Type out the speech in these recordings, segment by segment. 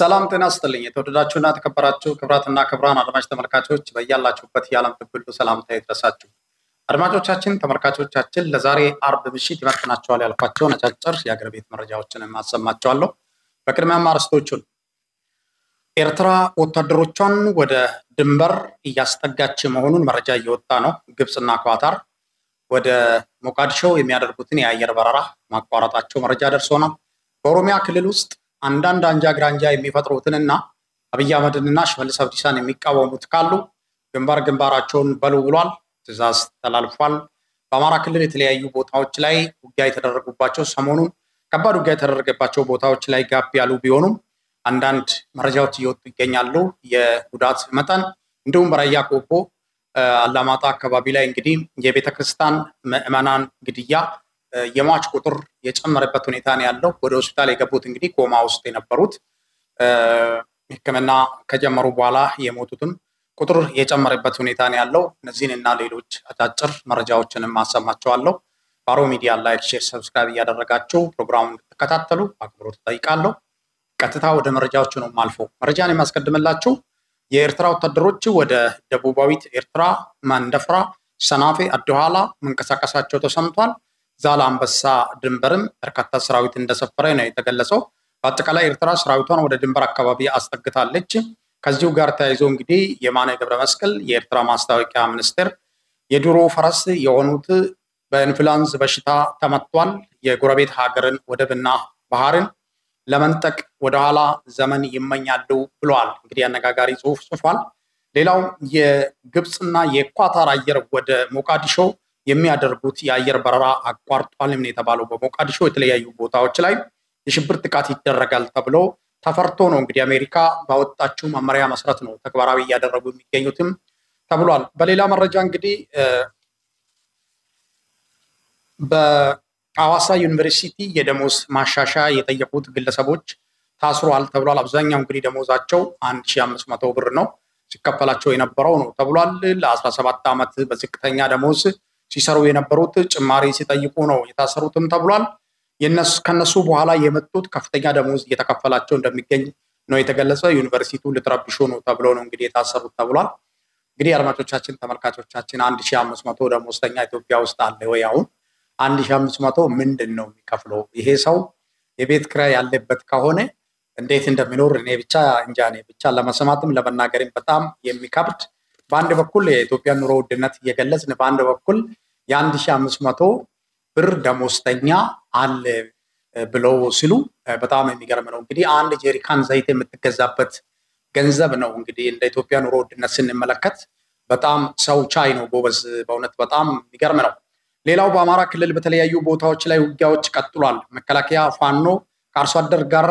ሰላም ጤና ይስጥልኝ የተወደዳችሁና ተከበራችሁ ክብራትና ክብራን አድማጭ ተመልካቾች በእያላችሁበት የዓለም ጥግ ሰላምታ ይድረሳችሁ። አድማጮቻችን ተመልካቾቻችን ለዛሬ አርብ ምሽት ይመጥናችኋል ያልኳቸውን አጫጭር የአገር ቤት መረጃዎችን ማሰማችኋለሁ። በቅድሚያም አርዕስቶቹን ኤርትራ ወታደሮቿን ወደ ድንበር እያስጠጋች መሆኑን መረጃ እየወጣ ነው። ግብጽና ኳታር ወደ ሞቃዲሾ የሚያደርጉትን የአየር በረራ ማቋረጣቸው መረጃ ደርሶናል። በኦሮሚያ ክልል ውስጥ አንዳንድ አንጃ ግራንጃ የሚፈጥሩትንና አብይ አህመድንና ሽመልስ አብዲሳን የሚቃወሙት ካሉ ግንባራቸውን በሉ ብሏል። ትዕዛዝ ተላልፏል። በአማራ ክልል የተለያዩ ቦታዎች ላይ ውጊያ የተደረጉባቸው ሰሞኑን ከባድ ውጊያ የተደረገባቸው ቦታዎች ላይ ጋፕ ያሉ ቢሆኑም አንዳንድ መረጃዎች እየወጡ ይገኛሉ። የጉዳት መጠን እንዲሁም በራያ ቆቦ አላማጣ አካባቢ ላይ እንግዲህ የቤተክርስቲያን ምዕመናን ግድያ የሟች ቁጥር የጨመረበት ሁኔታ ነው ያለው። ወደ ሆስፒታል የገቡት እንግዲህ ኮማ ውስጥ የነበሩት ሕክምና ከጀመሩ በኋላ የሞቱትም ቁጥር የጨመረበት ሁኔታ ነው ያለው። እነዚህንና ሌሎች አጫጭር መረጃዎችንም አሰማችኋለሁ። ባሮ ሚዲያ ላይክ፣ ሼር፣ ሰብስክራይብ እያደረጋችሁ ፕሮግራሙን እንድትከታተሉ አክብሮት እጠይቃለሁ። ቀጥታ ወደ መረጃዎቹ ነው ማልፎ መረጃን የማስቀድምላችሁ የኤርትራ ወታደሮች ወደ ደቡባዊት ኤርትራ ማንደፍራ፣ ሰናፌ፣ አድኋላ መንቀሳቀሳቸው ተሰምቷል። ዛላምበሳ ድንበርም በርካታ ሰራዊት እንደሰፈረ ነው የተገለጸው። በአጠቃላይ ኤርትራ ሰራዊቷን ወደ ድንበር አካባቢ አስጠግታለች። ከዚሁ ጋር ተያይዞ እንግዲህ የማነ ገብረ መስቀል የኤርትራ ማስታወቂያ ሚኒስትር የድሮ ፈረስ የሆኑት በኢንፍሉዌንዛ በሽታ ተመቷል፣ የጎረቤት ሀገርን ወደብና ባህርን ለመንጠቅ ወደኋላ ዘመን ይመኛሉ ብለዋል። እንግዲህ አነጋጋሪ ጽሁፍ ጽፏል። ሌላው የግብጽና የኳታር አየር ወደ ሞቃዲሾ የሚያደርጉት የአየር በረራ አቋርጧል ምን የተባለው በሞቃዲሾ የተለያዩ ቦታዎች ላይ የሽብር ጥቃት ይደረጋል ተብሎ ተፈርቶ ነው። እንግዲህ አሜሪካ ባወጣችው መመሪያ መሰረት ነው ተግባራዊ እያደረጉ የሚገኙትም ተብሏል። በሌላ መረጃ እንግዲህ በአዋሳ ዩኒቨርሲቲ የደሞዝ ማሻሻያ የጠየቁት ግለሰቦች ታስሯል ተብሏል። አብዛኛው እንግዲህ ደሞዛቸው 1500 ብር ነው ሲከፈላቸው የነበረው ነው ተብሏል። ለ17 ዓመት በዝቅተኛ ደሞዝ ሲሰሩ የነበሩት ጭማሪ ሲጠይቁ ነው የታሰሩትም ተብሏል። ከነሱ በኋላ የመጡት ከፍተኛ ደሞዝ እየተከፈላቸው እንደሚገኝ ነው የተገለጸ። ዩኒቨርሲቲው ልትረብሹ ነው ተብሎ ነው እንግዲህ የታሰሩት ተብሏል። እንግዲህ አድማጮቻችን ተመልካቾቻችን 1500 ደሞዝተኛ ኢትዮጵያ ውስጥ አለ ወይ? አሁን 1500 ምንድን ነው የሚከፍለው? ይሄ ሰው የቤት ኪራይ ያለበት ከሆነ እንዴት እንደሚኖር እኔ ብቻ ለመስማትም ለመናገርም በጣም የሚከብድ። በአንድ በኩል የኢትዮጵያ ኑሮ ውድነት እየገለጽን በአንድ በኩል የ1500 ብር ደሞዝተኛ አለ ብለው ሲሉ በጣም የሚገርም ነው። እንግዲህ አንድ ጀሪካን ዘይት የምትገዛበት ገንዘብ ነው። እንግዲህ እንደ ኢትዮጵያ ኑሮ ውድነት ስንመለከት በጣም ሰው ቻይ ነው ጎበዝ። በእውነት በጣም የሚገርም ነው። ሌላው በአማራ ክልል በተለያዩ ቦታዎች ላይ ውጊያዎች ቀጥሏል። መከላከያ ፋኖ ከአርሶ አደር ጋር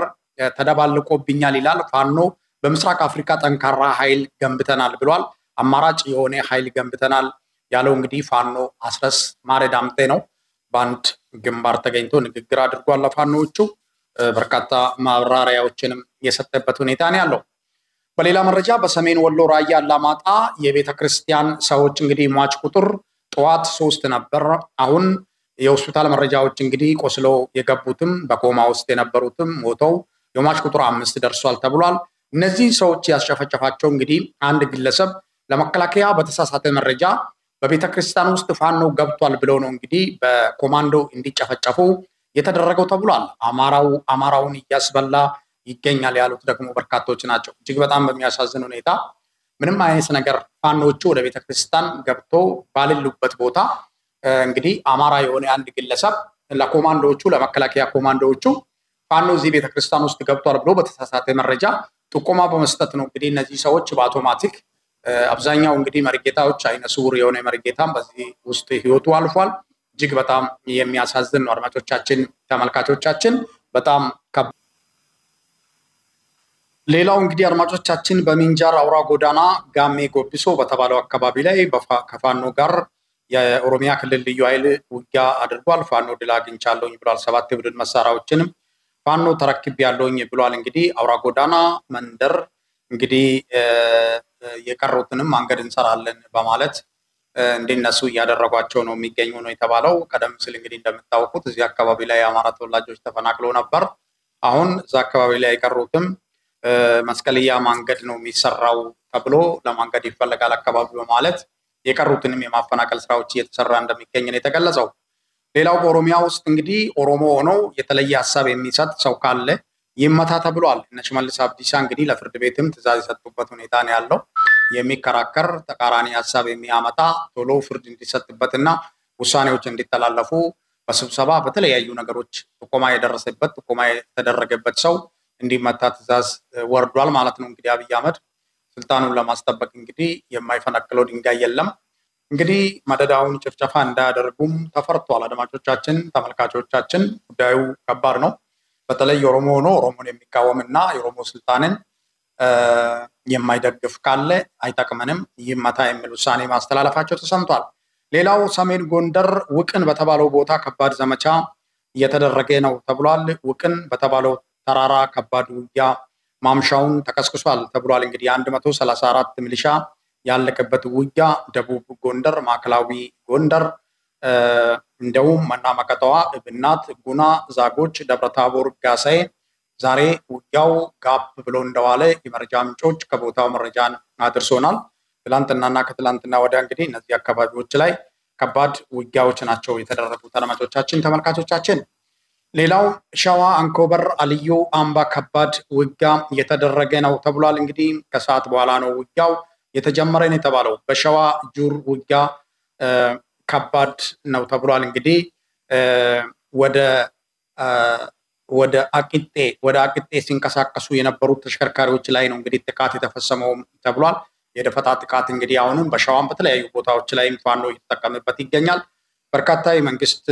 ተደባልቆብኛል ይላል። ፋኖ በምስራቅ አፍሪካ ጠንካራ ኃይል ገንብተናል ብሏል። አማራጭ የሆነ ኃይል ገንብተናል ያለው እንግዲህ ፋኖ አስረስ ማረ ዳምጤ ነው። በአንድ ግንባር ተገኝቶ ንግግር አድርጓል። ለፋኖዎቹ በርካታ ማብራሪያዎችንም የሰጠበት ሁኔታ ነው ያለው። በሌላ መረጃ በሰሜን ወሎ ራያ አላማጣ የቤተክርስቲያን ሰዎች እንግዲህ ሟች ቁጥር ጠዋት 3 ነበር። አሁን የሆስፒታል መረጃዎች እንግዲህ ቆስለው የገቡትም በኮማ ውስጥ የነበሩትም ሞተው የሟች ቁጥር 5 ደርሷል ተብሏል። እነዚህ ሰዎች ያስጨፈጨፋቸው እንግዲህ አንድ ግለሰብ ለመከላከያ በተሳሳተ መረጃ በቤተክርስቲያን ውስጥ ፋኖ ገብቷል ብለው ነው እንግዲህ በኮማንዶ እንዲጨፈጨፉ የተደረገው ተብሏል። አማራውን እያስበላ ይገኛል ያሉት ደግሞ በርካቶች ናቸው። እጅግ በጣም በሚያሳዝን ሁኔታ ምንም አይነት ነገር ፋኖቹ ወደ ቤተክርስቲያን ገብቶ ባልሉበት ቦታ እንግዲህ አማራ የሆነ አንድ ግለሰብ ለኮማንዶዎቹ ለመከላከያ ኮማንዶዎቹ ፋኖ እዚህ ቤተክርስቲያን ውስጥ ገብቷል ብሎ በተሳሳተ መረጃ ጥቆማ በመስጠት ነው እንግዲህ እነዚህ ሰዎች በአውቶማቲክ አብዛኛው እንግዲህ መርጌታዎች አይነ ስውር የሆነ መርጌታም በዚህ ውስጥ ህይወቱ አልፏል። እጅግ በጣም የሚያሳዝን ነው። አድማጮቻችን ተመልካቾቻችን በጣም ሌላው እንግዲህ አድማጮቻችን በሚንጃር አውራ ጎዳና ጋሜ ጎቢሶ በተባለው አካባቢ ላይ ከፋኖ ጋር የኦሮሚያ ክልል ልዩ ኃይል ውጊያ አድርጓል። ፋኖ ድል አግኝቻለሁኝ ብሏል። 7 የቡድን መሳሪያዎችንም ፋኖ ተረክቤያለሁኝ ብሏል። እንግዲህ አውራ ጎዳና መንደር እንግዲህ የቀሩትንም መንገድ እንሰራለን በማለት እንዲነሱ እያደረጓቸው ነው የሚገኙ ነው የተባለው። ቀደም ሲል እንግዲህ እንደምታውቁት እዚህ አካባቢ ላይ የአማራ ተወላጆች ተፈናቅለው ነበር። አሁን እዛ አካባቢ ላይ የቀሩትም መስቀልያ መንገድ ነው የሚሰራው ተብሎ ለመንገድ ይፈልጋል አካባቢ በማለት የቀሩትንም የማፈናቀል ስራዎች እየተሰራ እንደሚገኝ ነው የተገለጸው። ሌላው በኦሮሚያ ውስጥ እንግዲህ ኦሮሞ ሆኖ የተለየ ሐሳብ የሚሰጥ ሰው ካለ ይመታ ተብሏል። እነ ሽመልስ አብዲሳ እንግዲህ ለፍርድ ቤትም ትዕዛዝ የሰጡበት ሁኔታ ነው ያለው። የሚከራከር ተቃራኒ ሐሳብ የሚያመጣ ቶሎ ፍርድ እንዲሰጥበትና ውሳኔዎች እንዲተላለፉ በስብሰባ በተለያዩ ነገሮች ጥቆማ የደረሰበት ጥቆማ የተደረገበት ሰው እንዲመታ ትዕዛዝ ወርዷል ማለት ነው። እንግዲህ አብይ አህመድ ስልጣኑን ለማስጠበቅ እንግዲህ የማይፈነቅለው ድንጋይ የለም። እንግዲህ መደዳውን ጭፍጨፋ እንዳያደርጉም ተፈርቷል። አድማጮቻችን፣ ተመልካቾቻችን ጉዳዩ ከባድ ነው። በተለይ ኦሮሞ ሆኖ ኦሮሞን የሚቃወምና የኦሮሞ ስልጣንን የማይደግፍ ካለ አይጠቅመንም ይመታ የሚል ውሳኔ ማስተላለፋቸው ተሰምቷል። ሌላው ሰሜን ጎንደር ውቅን በተባለው ቦታ ከባድ ዘመቻ እየተደረገ ነው ተብሏል። ውቅን በተባለው ተራራ ከባድ ውጊያ ማምሻውን ተቀስቅሷል ተብሏል። እንግዲህ 134 ሚሊሻ ያለቀበት ውጊያ ደቡብ ጎንደር፣ ማዕከላዊ ጎንደር እንደውም መናመቀጠዋ፣ እብናት፣ ጉና፣ ዛጎች፣ ደብረታቦር፣ ጋሳይ ዛሬ ውጊያው ጋብ ብሎ እንደዋለ የመረጃ ምንጮች ከቦታው መረጃን አድርሶናል። ትላንትናና ከትላንትና ወዲያ እንግዲህ እነዚህ አካባቢዎች ላይ ከባድ ውጊያዎች ናቸው የተደረጉት። አድማጮቻችን፣ ተመልካቾቻችን ሌላው ሸዋ አንኮበር አልዩ አምባ ከባድ ውጊያ እየተደረገ ነው ተብሏል። እንግዲህ ከሰዓት በኋላ ነው ውጊያው የተጀመረ ነው የተባለው። በሸዋ ጁር ውጊያ ከባድ ነው ተብሏል። እንግዲህ ወደ አቂጤ ሲንቀሳቀሱ የነበሩት ተሽከርካሪዎች ላይ ነው እንግዲህ ጥቃት የተፈጸመው ተብሏል። የደፈጣ ጥቃት እንግዲህ አሁንም በሸዋም በተለያዩ ቦታዎች ላይ ፋኖ እየተጠቀመበት ይገኛል። በርካታ የመንግስት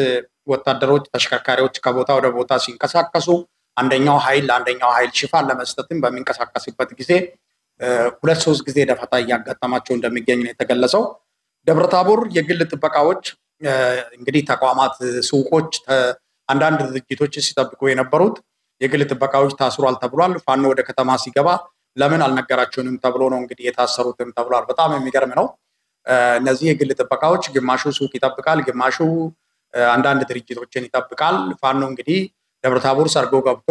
ወታደሮች ተሽከርካሪዎች ከቦታ ወደ ቦታ ሲንቀሳቀሱ አንደኛው ኃይል ሽፋን ለመስጠትም በሚንቀሳቀስበት ጊዜ 2-3 ጊዜ ደፈጣ እያጋጠማቸው እንደሚገኝ ነው የተገለጸው። ደብረታቦር የግል ጥበቃዎች እንግዲህ ተቋማት፣ ሱቆች፣ አንዳንድ ድርጅቶች ሲጠብቁ የነበሩት የግል ጥበቃዎች ታስሯል ተብሏል። ፋኖ ወደ ከተማ ሲገባ ለምን አልነገራቸውንም ተብሎ ነው እንግዲህ የታሰሩትም ተብሏል። በጣም የሚገርም ነው። እነዚህ የግል ጥበቃዎች ግማሹ ሱቅ ይጠብቃል፣ ግማሹ አንዳንድ ድርጅቶችን ይጠብቃል። ፋኖ እንግዲህ ደብረታቦር ሰርጎ ገብቶ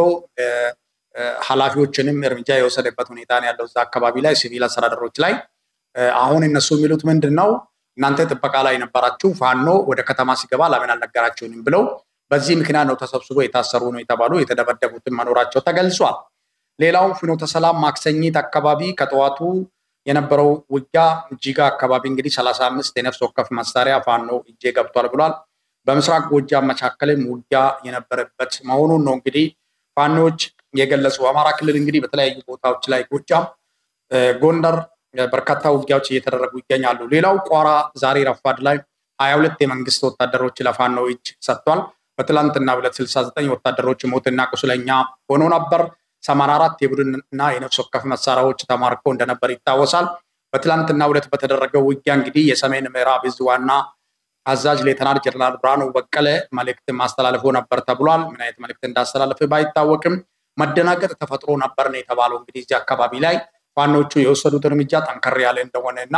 ኃላፊዎችንም እርምጃ የወሰደበት ሁኔታ ነው ያለው እዛ አካባቢ ላይ ሲቪል አስተዳደሮች ላይ። አሁን እነሱ የሚሉት ምንድነው? እናንተ ጥበቃ ላይ ነበራችሁ፣ ፋኖ ወደ ከተማ ሲገባ ለምን አልነገራችሁንም ብለው በዚህ ምክንያት ነው ተሰብስቦ የታሰሩ ነው የተባሉ የተደበደቡትን መኖራቸው ተገልጿል። ሌላው ፍኖተ ሰላም ማክሰኝት አካባቢ ከጠዋቱ የነበረው ውጊያ ጂጋ አካባቢ እንግዲህ 35 የነፍስ ወከፍ መሳሪያ ፋኖ እጄ ገብቷል ብሏል። በምስራቅ ጎጃም መካከልም ውጊያ የነበረበት መሆኑን ነው እንግዲህ ፋኖች የገለጹ። አማራ ክልል እንግዲህ በተለያዩ ቦታዎች ላይ ጎጃም፣ ጎንደር በርካታ ውጊያዎች እየተደረጉ ይገኛሉ። ሌላው ቋራ ዛሬ ረፋድ ላይ 22 የመንግስት ወታደሮች ለፋኖ እጅ ሰጥቷል። በትላንትና 69 ወታደሮች ሞትና ቁስለኛ ሆኖ ነበር። 84 የቡድንና የነፍስ ወከፍ መሳሪያዎች ተማርከው እንደነበር ይታወሳል። በትላንትና በተደረገው ውጊያ እንግዲህ የሰሜን ምዕራብ ዕዝ ዋና አዛዥ ሌተናል ጀነራል ብርሃኑ በቀለ መልእክት ማስተላለፎ ነበር ተብሏል። ምን አይነት መልእክት እንዳስተላለፈ ባይታወቅም መደናገጥ ተፈጥሮ ነበር ነው የተባለው። እንግዲህ እዚህ አካባቢ ላይ ፋኖቹ የወሰዱት እርምጃ ጠንከር ያለ እንደሆነና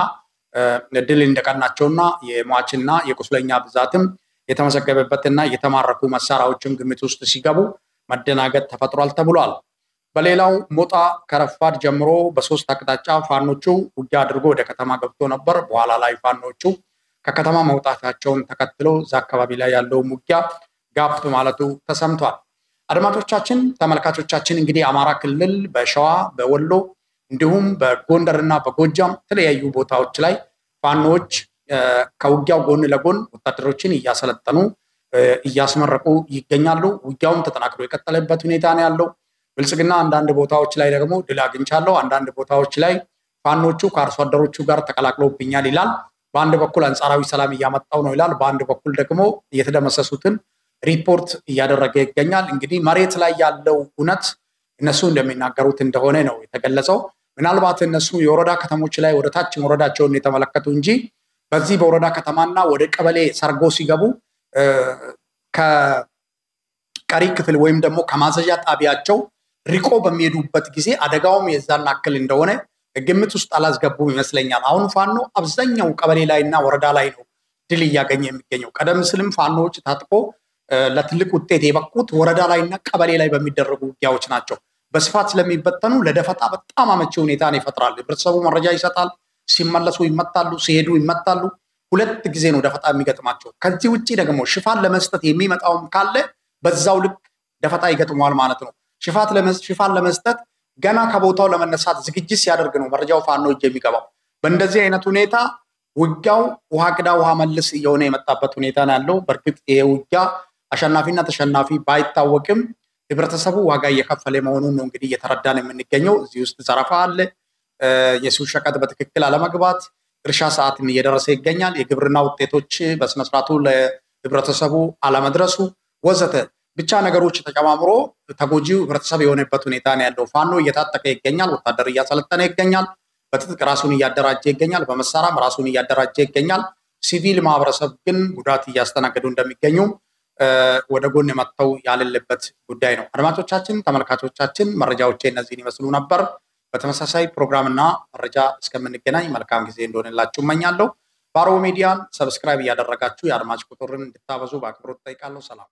ድል እንደቀናቸውና የሟችና የቁስለኛ ብዛትም የተመዘገበበትና የተማረኩ መሳሪያዎችም ግምት ውስጥ ሲገቡ መደናገጥ ተፈጥሯል ተብሏል። በሌላው ሞጣ ከረፋድ ጀምሮ በሶስት አቅጣጫ ፋኖቹ ውጊያ አድርጎ ወደ ከተማ ገብቶ ነበር። በኋላ ላይ ፋኖቹ ከከተማ መውጣታቸውን ተከትሎ እዛ አካባቢ ላይ ያለው ውጊያ ጋፕ ማለቱ ተሰምቷል። አድማጮቻችን፣ ተመልካቾቻችን እንግዲህ አማራ ክልል በሸዋ በወሎ እንዲሁም በጎንደርና በጎጃም የተለያዩ ቦታዎች ላይ ፋኖች ከውጊያው ጎን ለጎን ወታደሮችን እያሰለጠኑ እያስመረቁ ይገኛሉ። ውጊያውም ተጠናክሮ የቀጠለበት ሁኔታ ነው ያለው። ብልጽግና አንዳንድ ቦታዎች ላይ ደግሞ ድል አግኝቻለሁ፣ አንዳንድ ቦታዎች ላይ ፋኖቹ ከአርሶ አደሮቹ ጋር ተቀላቅለውብኛል ይላል። በአንድ በኩል አንጻራዊ ሰላም እያመጣው ነው ይላል፣ በአንድ በኩል ደግሞ እየተደመሰሱትን ሪፖርት እያደረገ ይገኛል። እንግዲህ መሬት ላይ ያለው እውነት እነሱ እንደሚናገሩት እንደሆነ ነው የተገለጸው። ምናልባት እነሱ የወረዳ ከተሞች ላይ ወደ ታች ወረዳቸውን የተመለከቱ እንጂ በዚህ በወረዳ ከተማና ወደ ቀበሌ ሰርጎ ሲገቡ ከቀሪ ክፍል ወይም ደግሞ ከማዘዣ ጣቢያቸው ሪቆ በሚሄዱበት ጊዜ አደጋውም የዛን አክል እንደሆነ ግምት ውስጥ አላስገቡም ይመስለኛል። አሁን ፋኖ አብዛኛው ቀበሌ ላይና ወረዳ ላይ ነው ድል እያገኘ የሚገኘው። ቀደም ሲልም ፋኖዎች ታጥቆ ለትልቅ ውጤት የበቁት ወረዳ ላይና ቀበሌ ላይ በሚደረጉ ውጊያዎች ናቸው። በስፋት ስለሚበተኑ ለደፈጣ በጣም አመቺ ሁኔታን ይፈጥራል። ህብረተሰቡ መረጃ ይሰጣል፣ ሲመለሱ ይመታሉ፣ ሲሄዱ ይመታሉ። ሁለት ጊዜ ነው ደፈጣ የሚገጥማቸው። ከዚህ ውጪ ደግሞ ሽፋን ለመስጠት የሚመጣውም ካለ በዛው ልክ ደፈጣ ይገጥመዋል ማለት ነው። ሽፋን ለመስጠት ገና ከቦታው ለመነሳት ዝግጅት ሲያደርግ ነው መረጃው ፋኖ እጅ የሚገባው። በእንደዚህ አይነት ሁኔታ ውጊያው ውሃ ቅዳ ውሃ መልስ እየሆነ የመጣበት ሁኔታ ነው ያለው። በእርግጥ ይሄ ውጊያ አሸናፊና ተሸናፊ ባይታወቅም ህብረተሰቡ ዋጋ እየከፈለ መሆኑን ነው እንግዲህ እየተረዳን የምንገኘው። እዚህ ውስጥ ዘረፋ አለ፣ የሱቅ ሸቀጥ በትክክል አለመግባት፣ እርሻ ሰዓትም እየደረሰ ይገኛል፣ የግብርና ውጤቶች በስነስርዓቱ ለህብረተሰቡ አለመድረሱ ወዘተ ብቻ ነገሮች ተጨማምሮ ተጎጂው ህብረተሰብ የሆነበት ሁኔታ ነው ያለው። ፋኖ እየታጠቀ ይገኛል፣ ወታደር እያሰለጠነ ይገኛል፣ በትጥቅ ራሱን እያደራጀ ይገኛል፣ በመሳሪያም ራሱን እያደራጀ ይገኛል። ሲቪል ማህበረሰብ ግን ጉዳት እያስተናገዱ እንደሚገኙ ወደ ጎን መጥተው ያለበት ጉዳይ ነው። አድማጮቻችን፣ ተመልካቾቻችን መረጃዎቼ እነዚህን ይመስሉ ነበር። በተመሳሳይ ፕሮግራምና መረጃ እስከምንገናኝ መልካም ጊዜ እንደሆነላችሁ እመኛለሁ። ባሮ ሚዲያን ሰብስክራይብ እያደረጋችሁ የአድማጭ ቁጥርን እንድታበዙ በአክብሮት ጠይቃለሁ። ሰላም።